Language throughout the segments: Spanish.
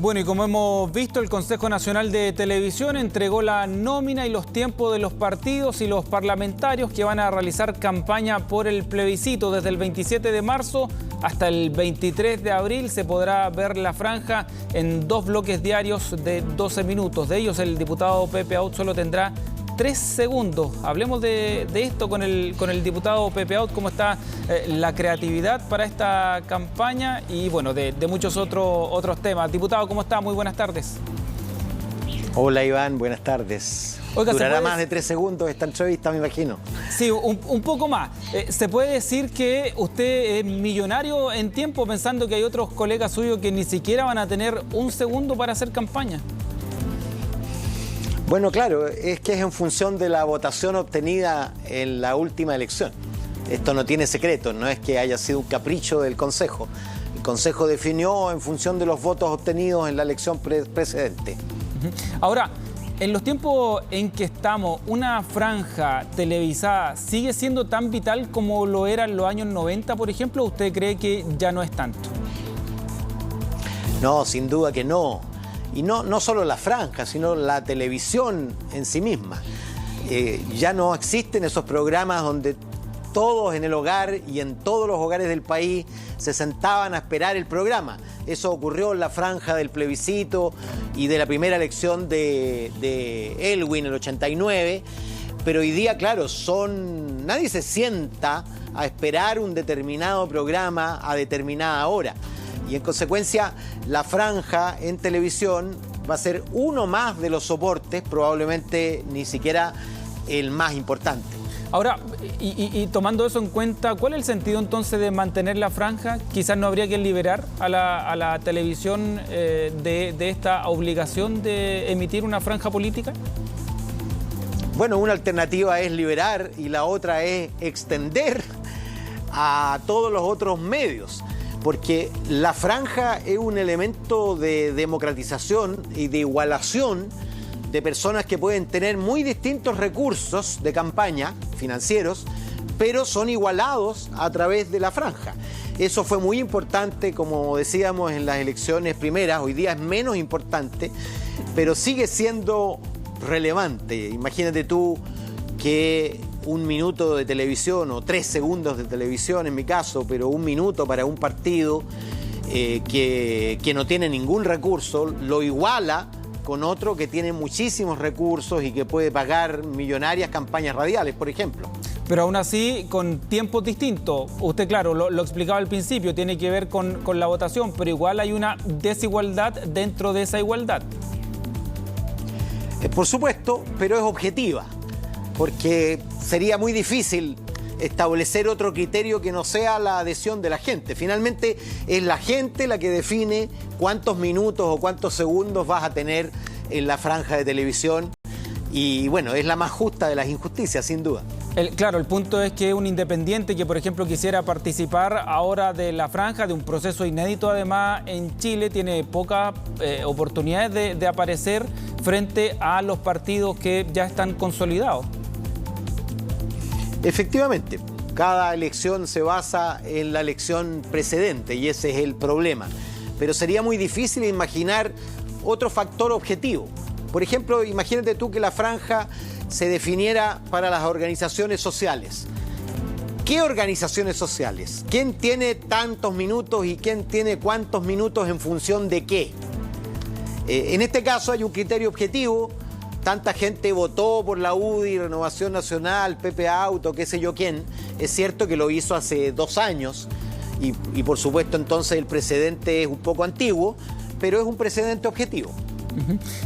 Bueno, y como hemos visto, el Consejo Nacional de Televisión entregó la nómina y los tiempos de los partidos y los parlamentarios que van a realizar campaña por el plebiscito. Desde el 27 de marzo hasta el 23 de abril se podrá ver la franja en 2 bloques diarios de 12 minutos. De ellos, el diputado Pepe Out solo tendrá 3 segundos. Hablemos de esto con el diputado Pepe Out, cómo está la creatividad para esta campaña y bueno, de muchos otros temas. Diputado, ¿cómo está? Muy buenas tardes. Hola Iván, buenas tardes. Oiga, durará más de 3 segundos esta entrevista, me imagino. Sí, un poco más. ¿Se puede decir que usted es millonario en tiempo, pensando que hay otros colegas suyos que ni siquiera van a tener 1 segundo para hacer campaña? Bueno, claro, es que es en función de la votación obtenida en la última elección. Esto no tiene secreto, no es que haya sido un capricho del Consejo. El Consejo definió en función de los votos obtenidos en la elección precedente. Ahora, en los tiempos en que estamos, ¿una franja televisada sigue siendo tan vital como lo era en los años 90, por ejemplo? ¿O usted cree que ya no es tanto? No, sin duda que no. Y no solo la franja, sino la televisión en sí misma. Ya no existen esos programas donde todos en el hogar y en todos los hogares del país se sentaban a esperar el programa. Eso ocurrió en la franja del plebiscito y de la primera elección de Elwin, el 89. Pero hoy día, claro, nadie se sienta a esperar un determinado programa a determinada hora. Y en consecuencia, la franja en televisión va a ser uno más de los soportes, probablemente ni siquiera el más importante. Ahora, y tomando eso en cuenta, ¿cuál es el sentido entonces de mantener la franja? Quizás no habría que liberar a la televisión de esta obligación de emitir una franja política. Bueno, una alternativa es liberar y la otra es extender a todos los otros medios. Porque la franja es un elemento de democratización y de igualación de personas que pueden tener muy distintos recursos de campaña, financieros, pero son igualados a través de la franja. Eso fue muy importante, como decíamos, en las elecciones primeras. Hoy día es menos importante, pero sigue siendo relevante. Imagínate tú que 1 minuto de televisión o 3 segundos de televisión en mi caso, pero 1 minuto para un partido que no tiene ningún recurso, lo iguala con otro que tiene muchísimos recursos y que puede pagar millonarias campañas radiales, por ejemplo. Pero aún así, con tiempos distintos. Usted, claro, lo explicaba al principio, tiene que ver con la votación, pero igual hay una desigualdad dentro de esa igualdad. Por supuesto, pero es objetiva. Porque sería muy difícil establecer otro criterio que no sea la adhesión de la gente. Finalmente es la gente la que define cuántos minutos o cuántos segundos vas a tener en la franja de televisión y bueno, es la más justa de las injusticias, sin duda. Claro, el punto es que un independiente que, por ejemplo, quisiera participar ahora de la franja, de un proceso inédito además en Chile, tiene pocas oportunidades de aparecer frente a los partidos que ya están consolidados. Efectivamente, cada elección se basa en la elección precedente y ese es el problema. Pero sería muy difícil imaginar otro factor objetivo. Por ejemplo, imagínate tú que la franja se definiera para las organizaciones sociales. ¿Qué organizaciones sociales? ¿Quién tiene tantos minutos y quién tiene cuántos minutos en función de qué? En este caso hay un criterio objetivo. Tanta gente votó por la UDI, Renovación Nacional, Pepe Auto, qué sé yo quién. Es cierto que lo hizo hace 2 años y por supuesto entonces el precedente es un poco antiguo, pero es un precedente objetivo.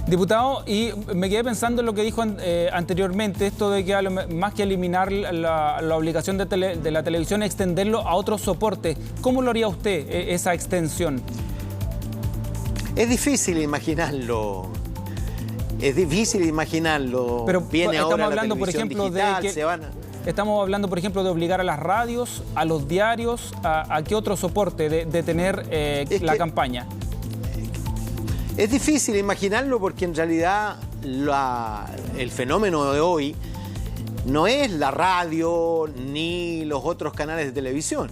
Diputado, y me quedé pensando en lo que dijo anteriormente, esto de que más que eliminar la obligación de la televisión, extenderlo a otros soportes. ¿Cómo lo haría usted, esa extensión? Es difícil imaginarlo. Es difícil imaginarlo. Pero viene ahora la televisión digital, estamos hablando, por ejemplo, de obligar a las radios, a los diarios, ¿a qué otro soporte de tener la campaña? Es difícil imaginarlo porque en realidad el fenómeno de hoy no es la radio ni los otros canales de televisión,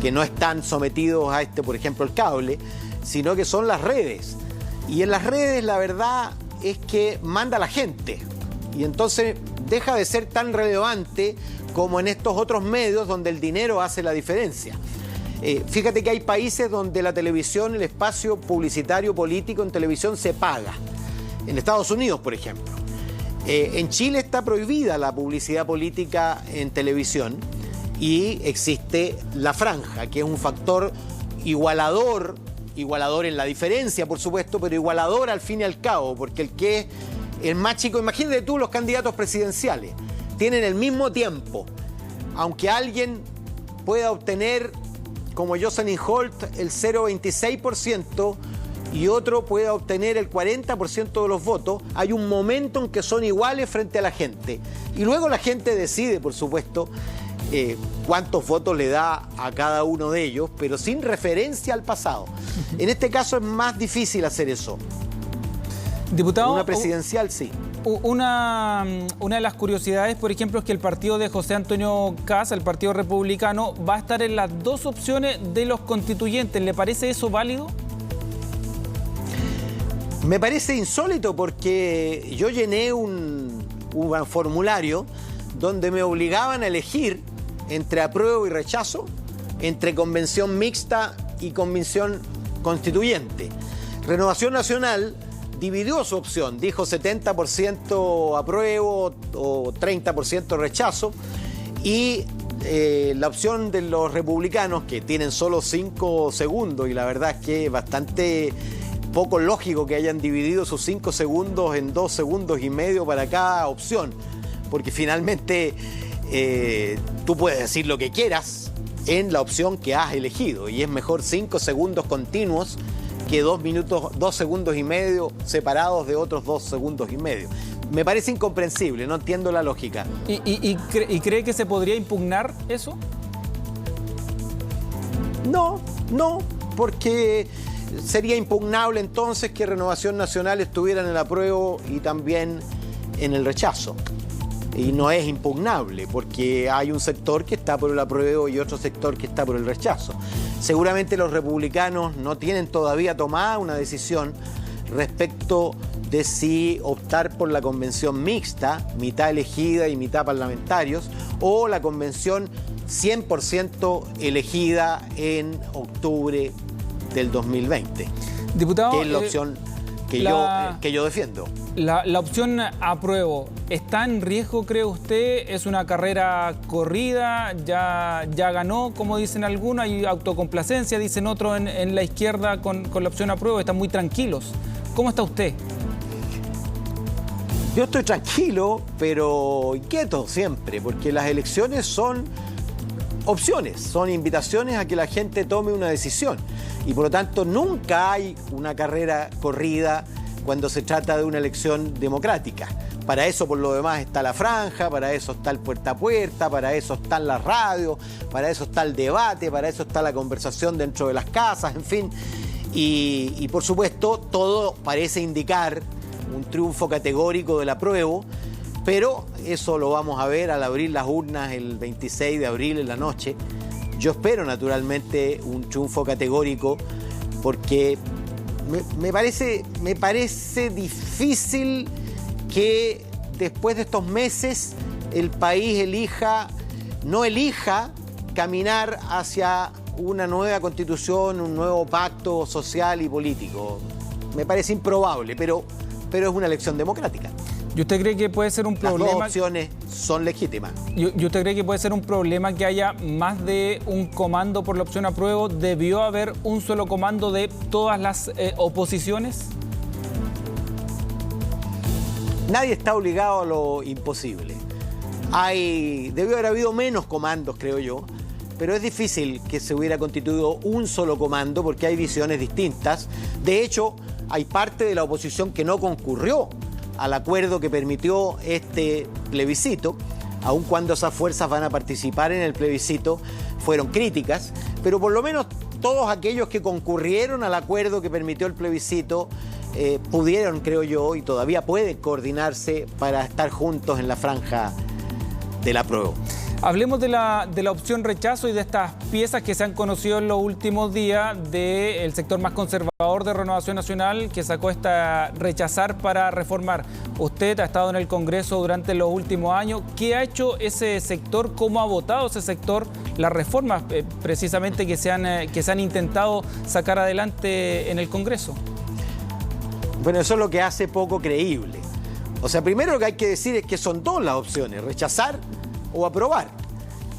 que no están sometidos a por ejemplo, el cable, sino que son las redes. Y en las redes la verdad es que manda la gente. Y entonces deja de ser tan relevante como en estos otros medios donde el dinero hace la diferencia. Fíjate que hay países donde la televisión, el espacio publicitario político en televisión se paga. En Estados Unidos, por ejemplo. En Chile está prohibida la publicidad política en televisión y existe la franja, que es un factor igualador en la diferencia, por supuesto, pero igualador al fin y al cabo, porque el que es el más chico, imagínate tú los candidatos presidenciales, tienen el mismo tiempo, aunque alguien pueda obtener, como Jocelyn Holt, el 0,26% y otro pueda obtener el 40% de los votos, hay un momento en que son iguales frente a la gente. Y luego la gente decide, por supuesto, cuántos votos le da a cada uno de ellos, pero sin referencia al pasado. En este caso es más difícil hacer eso. Diputado, una presidencial sí. Una de las curiosidades, por ejemplo, es que el partido de José Antonio Kast, el Partido Republicano, va a estar en las dos opciones de los constituyentes. ¿Le parece eso válido? Me parece insólito porque yo llené un formulario donde me obligaban a elegir entre apruebo y rechazo, entre convención mixta y convención constituyente. Renovación Nacional dividió su opción, dijo 70% apruebo o 30% rechazo, y la opción de los republicanos, que tienen solo 5 segundos, y la verdad es que es bastante poco lógico que hayan dividido sus 5 segundos en 2 segundos y medio para cada opción, porque finalmente tú puedes decir lo que quieras en la opción que has elegido, y es mejor 5 segundos continuos que 2 segundos y medio separados de otros 2 segundos y medio. Me parece incomprensible, no entiendo la lógica. ¿Y cree que se podría impugnar eso? No, porque sería impugnable entonces que Renovación Nacional estuviera en el apruebo y también en el rechazo. Y no es impugnable, porque hay un sector que está por el apruebo y otro sector que está por el rechazo. Seguramente los republicanos no tienen todavía tomada una decisión respecto de si optar por la convención mixta, mitad elegida y mitad parlamentarios, o la convención 100% elegida en octubre del 2020. Diputado, que es la opción que yo defiendo. La opción apruebo, ¿está en riesgo, cree usted? ¿Es una carrera corrida? ¿Ya ganó, como dicen algunos? ¿Hay autocomplacencia, dicen otros en la izquierda con la opción apruebo? ¿Están muy tranquilos? ¿Cómo está usted? Yo estoy tranquilo, pero inquieto siempre, porque las elecciones son opciones, son invitaciones a que la gente tome una decisión. Y por lo tanto nunca hay una carrera corrida cuando se trata de una elección democrática. Para eso, por lo demás, está la franja, para eso está el puerta a puerta, para eso están las radios, para eso está el debate, para eso está la conversación dentro de las casas, en fin. Y por supuesto, todo parece indicar un triunfo categórico del apruebo, pero eso lo vamos a ver al abrir las urnas el 26 de abril en la noche. Yo espero naturalmente un triunfo categórico porque me parece difícil que después de estos meses el país no elija caminar hacia una nueva constitución, un nuevo pacto social y político. Me parece improbable, pero es una elección democrática. ¿Y usted cree que puede ser un problema? Las dos opciones son legítimas. ¿Y usted cree que puede ser un problema que haya más de un comando por la opción apruebo? ¿Debió haber un solo comando de todas las oposiciones? Nadie está obligado a lo imposible. Debió haber habido menos comandos, creo yo, pero es difícil que se hubiera constituido un solo comando porque hay visiones distintas. De hecho, hay parte de la oposición que no concurrió al acuerdo que permitió este plebiscito, aun cuando esas fuerzas van a participar en el plebiscito, fueron críticas, pero por lo menos todos aquellos que concurrieron al acuerdo que permitió el plebiscito pudieron, creo yo, y todavía pueden coordinarse para estar juntos en la franja del apruebo. Hablemos de la opción rechazo y de estas piezas que se han conocido en los últimos días del sector más conservador de Renovación Nacional, que sacó esta rechazar para reformar. Usted ha estado en el Congreso durante los últimos años. ¿Qué ha hecho ese sector? ¿Cómo ha votado ese sector las reformas precisamente que se han intentado sacar adelante en el Congreso? Bueno, eso es lo que hace poco creíble. O sea, primero lo que hay que decir es que son dos las opciones, rechazar o aprobar.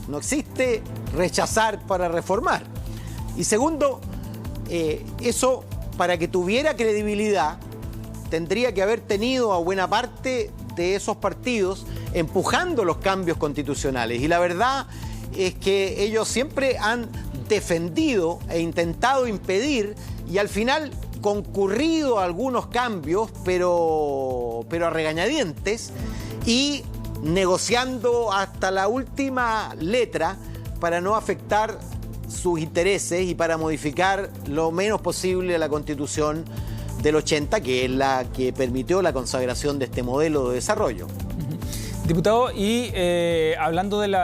No existe rechazar para reformar. Y segundo, eso para que tuviera credibilidad tendría que haber tenido a buena parte de esos partidos empujando los cambios constitucionales. Y la verdad es que ellos siempre han defendido e intentado impedir y al final concurrido a algunos cambios, pero a regañadientes y negociando hasta la última letra para no afectar sus intereses y para modificar lo menos posible la Constitución del 80, que es la que permitió la consagración de este modelo de desarrollo. Diputado, y hablando del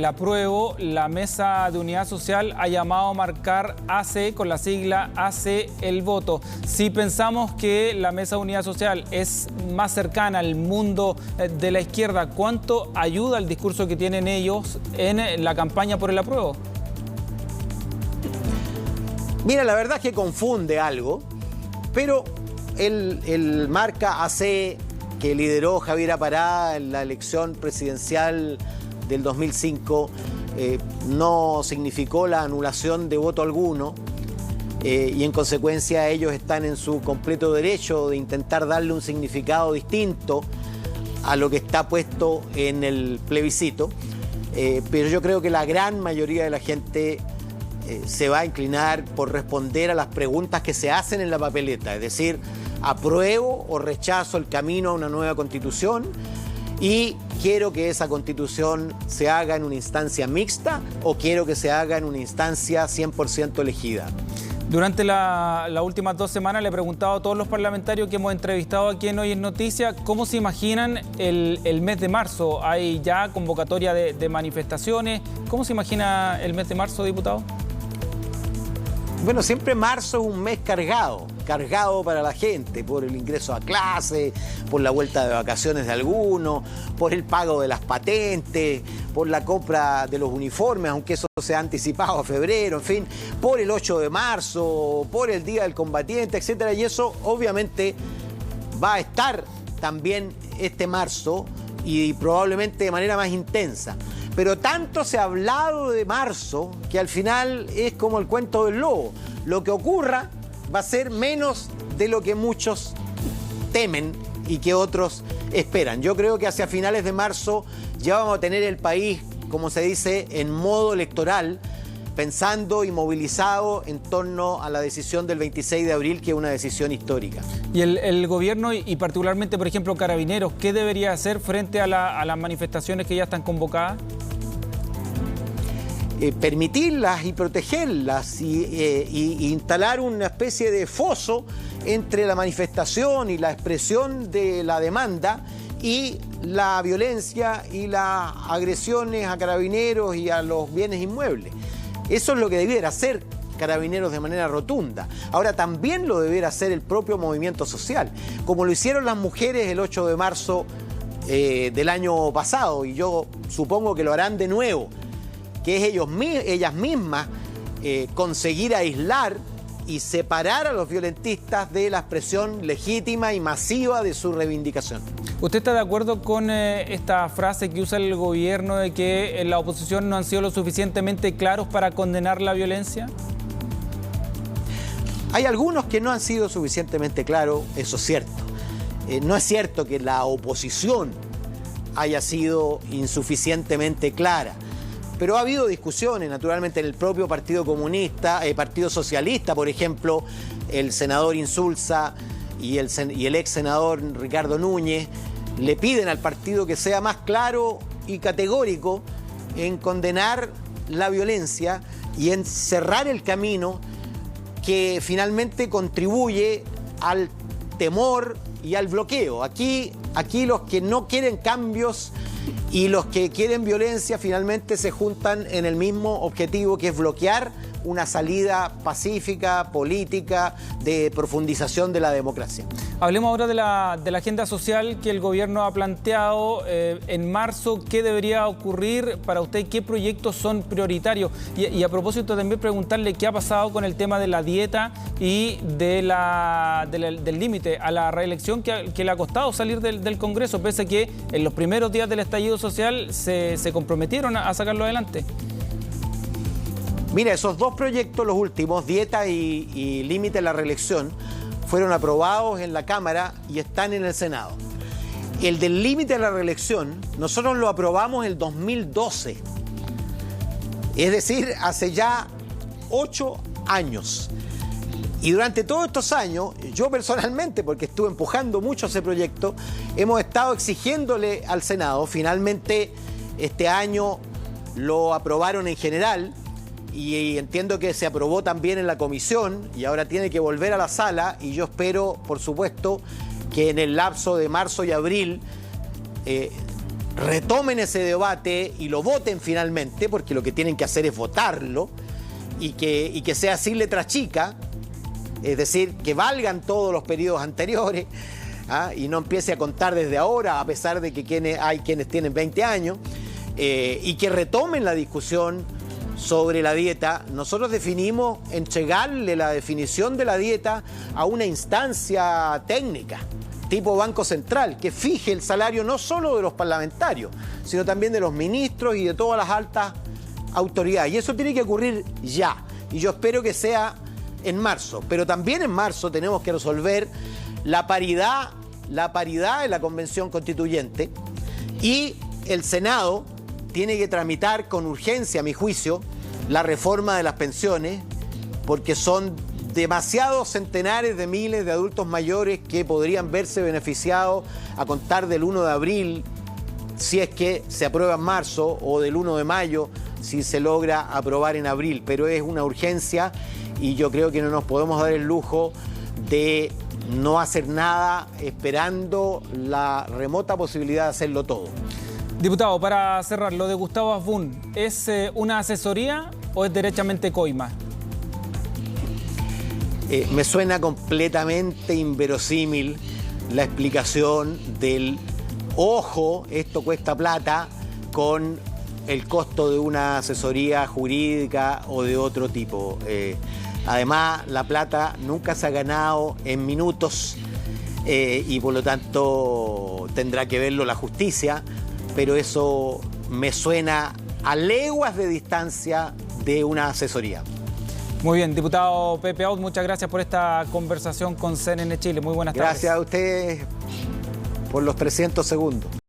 apruebo, la Mesa de Unidad Social ha llamado a marcar AC, con la sigla AC, el voto. Si pensamos que la Mesa de Unidad Social es más cercana al mundo de la izquierda, ¿cuánto ayuda el discurso que tienen ellos en la campaña por el apruebo? Mira, la verdad es que confunde algo, pero el marca AC que lideró Javier Apará en la elección presidencial del 2005 no significó la anulación de voto alguno y en consecuencia ellos están en su completo derecho de intentar darle un significado distinto a lo que está puesto en el plebiscito, pero yo creo que la gran mayoría de la gente se va a inclinar por responder a las preguntas que se hacen en la papeleta, es decir, apruebo o rechazo el camino a una nueva constitución y quiero que esa constitución se haga en una instancia mixta o quiero que se haga en una instancia 100% elegida. Durante las últimas 2 semanas le he preguntado a todos los parlamentarios que hemos entrevistado aquí en Hoy es Noticia cómo se imaginan el mes de marzo. ¿Hay ya convocatoria de manifestaciones? ¿Cómo se imagina el mes de marzo, diputado? Bueno, siempre marzo es un mes cargado para la gente, por el ingreso a clase, por la vuelta de vacaciones de algunos, por el pago de las patentes, por la compra de los uniformes, aunque eso se ha anticipado a febrero, en fin, por el 8 de marzo, por el Día del Combatiente, etcétera. Y eso obviamente va a estar también este marzo y probablemente de manera más intensa. Pero tanto se ha hablado de marzo que al final es como el cuento del lobo. Lo que ocurra va a ser menos de lo que muchos temen y que otros esperan. Yo creo que hacia finales de marzo ya vamos a tener el país, como se dice, en modo electoral, pensando y movilizado en torno a la decisión del 26 de abril, que es una decisión histórica. Y el gobierno y particularmente, por ejemplo, Carabineros, ¿qué debería hacer frente a las manifestaciones que ya están convocadas? Permitirlas y protegerlas y instalar una especie de foso entre la manifestación y la expresión de la demanda y la violencia y las agresiones a carabineros y a los bienes inmuebles. Eso es lo que debiera hacer Carabineros de manera rotunda. Ahora también lo debiera hacer el propio movimiento social, como lo hicieron las mujeres el 8 de marzo del año pasado, y yo supongo que lo harán de nuevo, que es ellas mismas conseguir aislar y separar a los violentistas de la expresión legítima y masiva de su reivindicación. ¿Usted está de acuerdo con esta frase que usa el gobierno de que la oposición no han sido lo suficientemente claros para condenar la violencia? Hay algunos que no han sido suficientemente claros, eso es cierto. No es cierto que la oposición haya sido insuficientemente clara. Pero ha habido discusiones, naturalmente, en el propio Partido Comunista, Partido Socialista, por ejemplo, el senador Insulza y el ex senador Ricardo Núñez le piden al partido que sea más claro y categórico en condenar la violencia y en cerrar el camino que finalmente contribuye al temor y al bloqueo. Aquí los que no quieren cambios y los que quieren violencia finalmente se juntan en el mismo objetivo, que es bloquear una salida pacífica, política, de profundización de la democracia. Hablemos ahora de la agenda social que el gobierno ha planteado en marzo. ¿Qué debería ocurrir para usted? ¿Qué proyectos son prioritarios? Y a propósito también preguntarle qué ha pasado con el tema de la dieta y del límite a la reelección que le ha costado salir del Congreso, pese a que en los primeros días del estallido social se comprometieron a sacarlo adelante. Mira, esos dos proyectos, los últimos, dieta y límite a la reelección, fueron aprobados en la Cámara y están en el Senado. El del límite a la reelección, nosotros lo aprobamos en el 2012. Es decir, hace ya 8 años. Y durante todos estos años, yo personalmente, porque estuve empujando mucho ese proyecto, hemos estado exigiéndole al Senado. Finalmente, este año lo aprobaron en general. Y entiendo que se aprobó también en la comisión y ahora tiene que volver a la sala, y yo espero, por supuesto, que en el lapso de marzo y abril retomen ese debate y lo voten finalmente, porque lo que tienen que hacer es votarlo, y que sea sin letra chica, es decir, que valgan todos los periodos anteriores, y no empiece a contar desde ahora, a pesar de que hay quienes tienen 20 años, y que retomen la discusión sobre la dieta. Nosotros definimos entregarle la definición de la dieta a una instancia técnica, tipo Banco Central, que fije el salario no solo de los parlamentarios, sino también de los ministros y de todas las altas autoridades. Y eso tiene que ocurrir ya. Y yo espero que sea en marzo. Pero también en marzo tenemos que resolver la paridad en la Convención Constituyente, y el Senado tiene que tramitar con urgencia, a mi juicio, la reforma de las pensiones, porque son demasiados centenares de miles de adultos mayores que podrían verse beneficiados a contar del 1 de abril, si es que se aprueba en marzo, o del 1 de mayo, si se logra aprobar en abril. Pero es una urgencia y yo creo que no nos podemos dar el lujo de no hacer nada esperando la remota posibilidad de hacerlo todo. Diputado, para cerrar, lo de Gustavo Asbun, ¿es una asesoría o es derechamente coima? Me suena completamente inverosímil la explicación del ojo, esto cuesta plata, con el costo de una asesoría jurídica o de otro tipo. Además, la plata nunca se ha ganado en minutos y por lo tanto tendrá que verlo la justicia. Pero eso me suena a leguas de distancia de una asesoría. Muy bien, diputado Pepe Out, muchas gracias por esta conversación con CNN Chile. Muy buenas tardes. Gracias a ustedes por los 300 segundos.